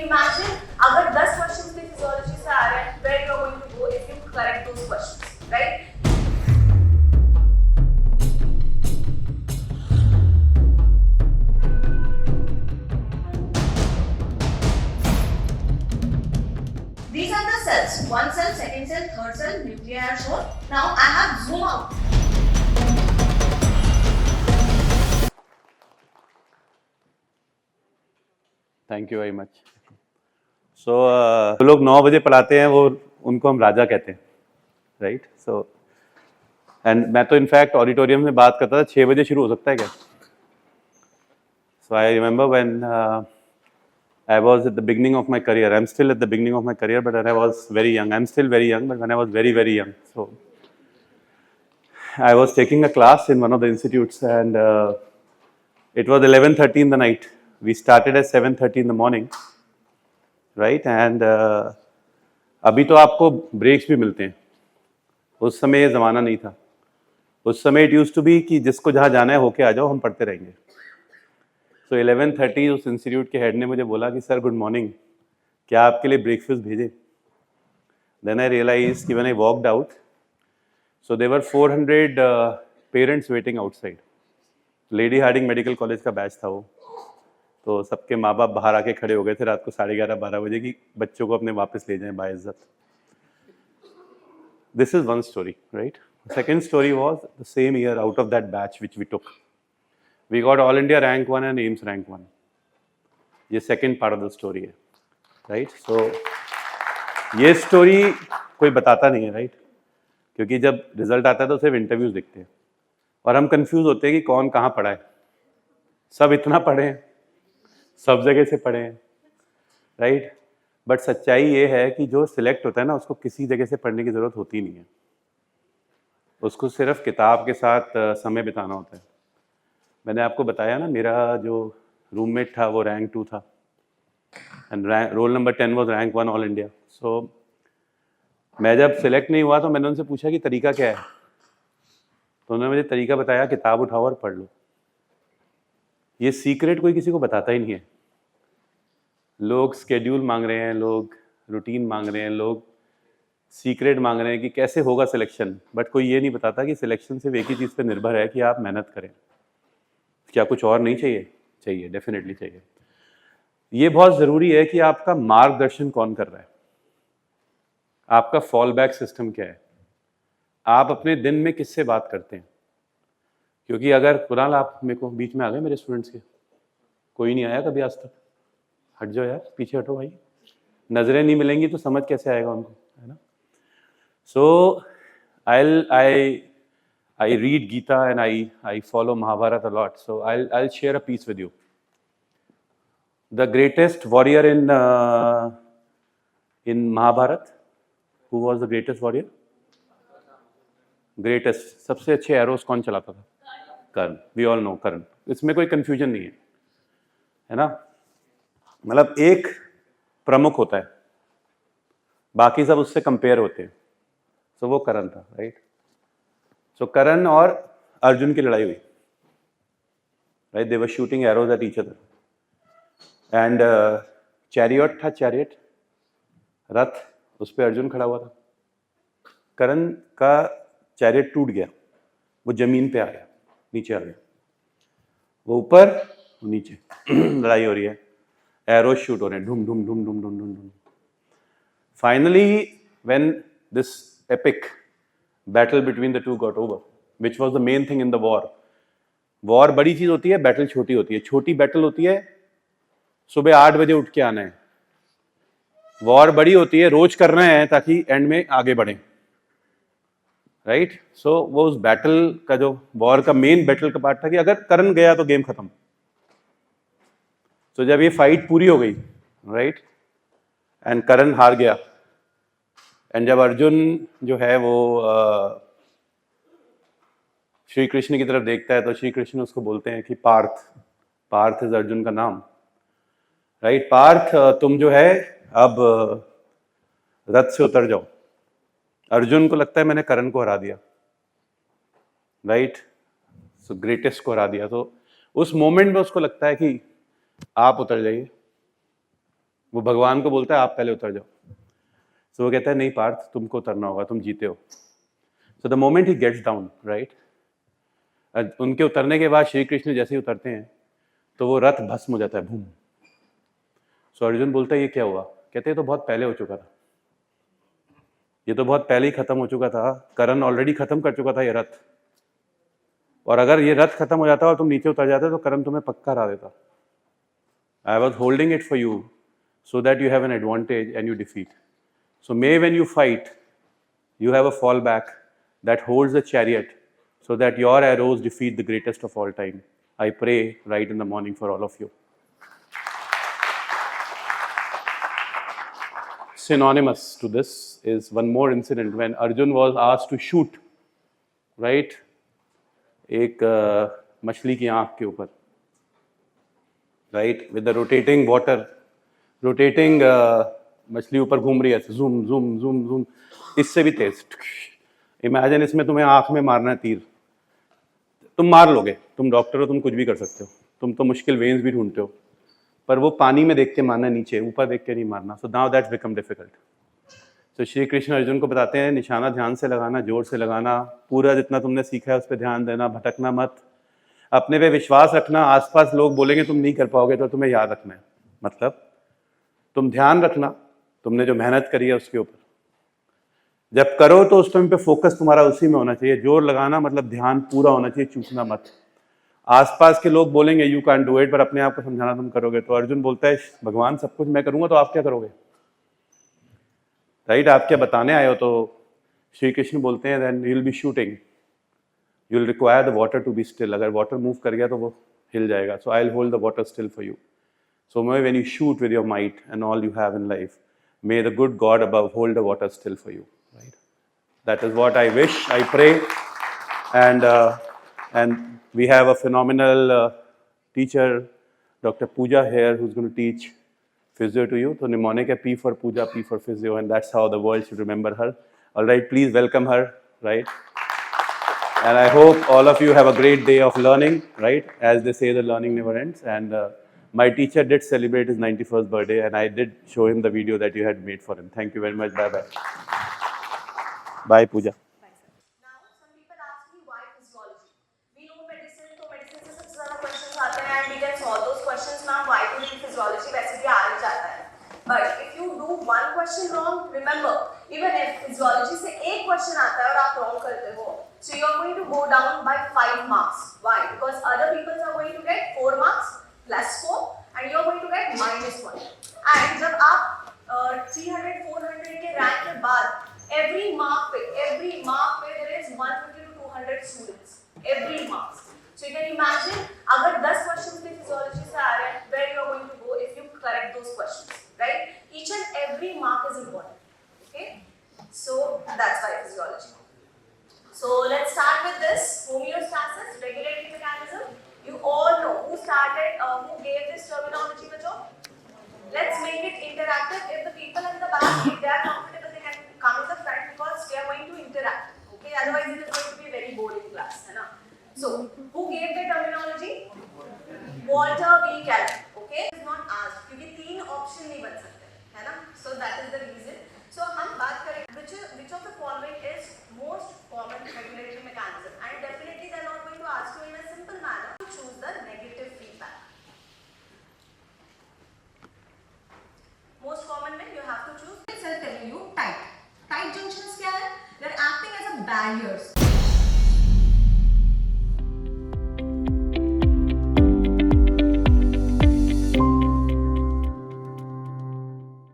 imagine अगर 10 questions भी physiology से आ रहे हैं, where you are going to go if you correct those questions, right? These are the cells. One cell, second cell, third cell, nuclei are shown. Now I have zoom out. Thank you very much. So जो लोग 9 बजे पढ़ाते हैं वो उनको हम राजा कहते हैं, राइट? सो एंड मैं तो इनफैक्ट ऑडिटोरियम में बात करता था 6 बजे शुरू हो सकता है क्या? So I remember when I was at the beginning of my career. I'm still at the beginning of my career, but when I was very young, I'm still very young, but when I was very, very young, so I was taking a class in one of the institutes, and it was 11:30 in the night. We started at 7:30 in the morning, right? And अभी तो आपको breaks भी मिलते हैं, उस समय ये ज़माना नहीं था। उस समय it used to be कि जिसको जहाँ जाना है होके आ जाओ, हम पढ़ते रहेंगे। तो 11:30 उस इंस्टीट्यूट के हेड ने मुझे बोला कि सर गुड मॉर्निंग, क्या आपके लिए ब्रेकफास्ट भेजे? देन आई रियलाइज कि when I walked out, so there were 400 parents waiting outside. Lady Hardinge Medical College का बैच था वो, तो सबके माँ बाप बाहर आके खड़े हो गए थे रात को 11:30-12 बजे की बच्चों को अपने वापस ले जाएं बाइज्जत। This is one story, right? Second story was the same year out of that batch which we took, we got all India rank 1 and AIIMS rank 1. ये second part of the story है, right? So ये story कोई बताता नहीं है, right? क्योंकि जब result आता है तो सिर्फ इंटरव्यूज दिखते हैं और हम कंफ्यूज होते हैं कि कौन कहाँ पढ़ा है। सब इतना पढ़े हैं, सब जगह से पढ़े हैं, राइट? बट सच्चाई ये है कि जो सिलेक्ट होता है ना, उसको किसी जगह से पढ़ने की ज़रूरत होती नहीं है, उसको सिर्फ किताब के साथ समय बिताना होता है। मैंने आपको बताया ना, मेरा जो रूममेट था वो रैंक 2 था and roll number 10 was rank 1 all India. So मैं जब सिलेक्ट नहीं हुआ तो मैंने उनसे पूछा कि तरीका क्या है, तो उन्होंने मुझे तरीका बताया, किताब उठाओ और पढ़ लो। ये सीक्रेट कोई किसी को बताता ही नहीं है। लोग स्केड्यूल मांग रहे हैं, लोग रूटीन मांग रहे हैं, लोग सीक्रेट मांग रहे हैं कि कैसे होगा सिलेक्शन, बट कोई ये नहीं बताता कि सिलेक्शन सिर्फ एक ही चीज़ पर निर्भर है कि आप मेहनत करें। क्या कुछ और नहीं चाहिए? चाहिए, डेफिनेटली चाहिए। ये बहुत ज़रूरी है कि आपका मार्गदर्शन कौन कर रहा है, आपका फॉल बैक सिस्टम क्या है, आप अपने दिन में किससे बात करते हैं। क्योंकि अगर कुणाल आप मेरे को बीच में आ गए मेरे स्टूडेंट्स के, कोई नहीं आया कभी आज तक, हट जाओ यार, पीछे हटो भाई, नज़रें नहीं मिलेंगी तो समझ कैसे आएगा उनको, है ना? सो I read Gita and I follow Mahabharata a lot. So I'll share a piece with you. The greatest warrior in Mahabharata, who was the greatest warrior? Greatest, सबसे अच्छे एरोस कौन चलाता था? कर्ण। We all know कर्ण, इसमें कोई confusion नहीं है ना? मतलब एक प्रमुख होता है, बाकी सब उससे कंपेयर होते हैं। तो वो कर्ण था, राइट? सो कर्ण और अर्जुन की लड़ाई हुई, right? They were shooting arrows at each other and chariot था, चैरियट रथ, उस पर अर्जुन खड़ा हुआ था। कर्ण का चैरियट टूट गया, वो जमीन पे आ गया, नीचे आ गया, वो ऊपर वो नीचे लड़ाई हो रही है, एरोज शूट हो रहे हैं, ढूम ढूम ढूम ढूम ढूम ढूम ढूम। Finally when this epic battle between the two got over, which was the main thing in the war. War बड़ी चीज होती है, बैटल छोटी होती है। छोटी बैटल होती है सुबह 8 बजे उठ के आना है, वॉर बड़ी होती है रोज कर रहे हैं ताकि एंड में आगे बढ़े, राइट? सो वो उस बैटल का जो वॉर का मेन बैटल का पार्ट था कि अगर कर्ण गया तो गेम खत्म। तो जब ये फाइट पूरी हो गई, राइट, एंड कर्ण हार गया, एंड जब अर्जुन जो है वो श्री कृष्ण की तरफ देखता है तो श्री कृष्ण उसको बोलते हैं कि पार्थ, पार्थ इज अर्जुन का नाम, राइट? पार्थ तुम जो है अब रथ से उतर जाओ। अर्जुन को लगता है मैंने कर्ण को हरा दिया, राइट? सो ग्रेटेस्ट को हरा दिया। तो उस मोमेंट में उसको लगता है कि आप उतर जाइए, वो भगवान को बोलता है आप पहले उतर जाओ। सो वो कहता है नहीं पार्थ, तुमको उतरना होगा, तुम जीते हो। So the moment he gets down, right, उनके उतरने के बाद श्री कृष्ण जैसे ही उतरते हैं तो वो रथ भस्म हो जाता है, भूम। सो अर्जुन बोलता है ये क्या हुआ? कहते हैं तो बहुत पहले हो चुका था, ये तो बहुत पहले ही खत्म हो चुका था, करण ऑलरेडी खत्म कर चुका था ये रथ, और अगर ये रथ खत्म हो जाता और तुम नीचे उतर जाते तो करण तुम्हें पक्का हरा देता। I was holding it for you so that you have an advantage and you defeat. So may when you fight, you have a fallback that holds the chariot so that your arrows defeat the greatest of all time. I pray right in the morning for all of you. Synonymous to this is one more incident when Arjun was asked to shoot, right? एक मछली की आँख के ऊपर, right, with the rotating water. Rotating मछली ऊपर घूम रही है, जूम जूम जूम जूम, इससे भी तेज। इमेजिन इसमें तुम्हें आंख में मारना है तीर, तुम मार लोगे, तुम डॉक्टर हो, तुम कुछ भी कर सकते हो, तुम तो मुश्किल वेन्स भी ढूंढते हो, पर वो पानी में देख के मारना, नीचे ऊपर देख के नहीं मारना। So now that's become difficult. तो श्री कृष्ण अर्जुन को बताते हैं निशाना ध्यान से लगाना, जोर से लगाना, पूरा जितना तुमने सीखा है उस पर ध्यान देना, भटकना मत, अपने पे विश्वास रखना। आसपास लोग बोलेंगे तुम नहीं कर पाओगे तो तुम्हें याद रखना है, मतलब तुम ध्यान रखना तुमने जो मेहनत करी है उसके ऊपर, जब करो तो उस टाइम पे फोकस तुम्हारा उसी में होना चाहिए, जोर लगाना मतलब ध्यान पूरा होना चाहिए, चूकना मत। आसपास के लोग बोलेंगे यू कैन डू इट, पर अपने आप को समझाना तुम करोगे। तो अर्जुन बोलता है भगवान सब कुछ मैं करूंगा तो आप क्या करोगे, राइट, आप क्या बताने आए हो? तो श्री कृष्ण बोलते हैं then you will be shooting, you will require the water to be still, अगर वाटर मूव कर गया तो वो हिल जाएगा। So I will hold the water still for you. So when you shoot with your might and all you have in life, may the good God above hold the water still for you. Right? That is what I wish, I pray, and we have a phenomenal teacher, Dr. Pooja here, who's going to teach physio to you. So mnemonic है P for Pooja, P for physio, and that's how the world should remember her. All right, please welcome her. Right? And I hope all of you have a great day of learning. Right? As they say, the learning never ends. And my teacher did celebrate his 91st birthday, and I did show him the video that you had made for him. Thank you very much. Bye bye. Bye, Pooja. Now, some people ask me why physiology. We know medicine, so medicine से सबसे ज़्यादा questions आते हैं, and we can solve those questions. Ma'am, why do we need physiology? वैसे भी आ ही जाता है. But if you do one question wrong, remember, even if physiology से एक question आता है और आप wrong करते हो, so you are going to go down by 5 marks. Why? Because other people are going to get 4 marks. +4 and you are going to get -1. And जब आप 300 400 के रैंक के बाद every mark पे there is 150 to 200 students every mark. So you can imagine अगर 10 questions में physiology से आ रहे हैं, where you are going to go if you correct those questions, right? Each and every mark is important. Okay, so that's why physiology. So let's start with this homeostasis, regulatory mechanism. You all know who gave this terminology, bacho? Let's make it interactive. If the people in the back, if they are comfortable, they can come in the front because we are going to interact. Okay, otherwise it is going to be a very boring class, है ना? So, who gave the terminology? Walter B. Callan. Okay, it's not asked क्योंकि 3 option नहीं बन सकते, है ना? So that is the reason. So हम बात करें which of the following is most common regulatory mechanism, and definitely they are not going to ask you in a simple manner to choose the negative feedback. Most common में you have to choose. I'll tell you tight junctions क्या है? They are acting as a barriers.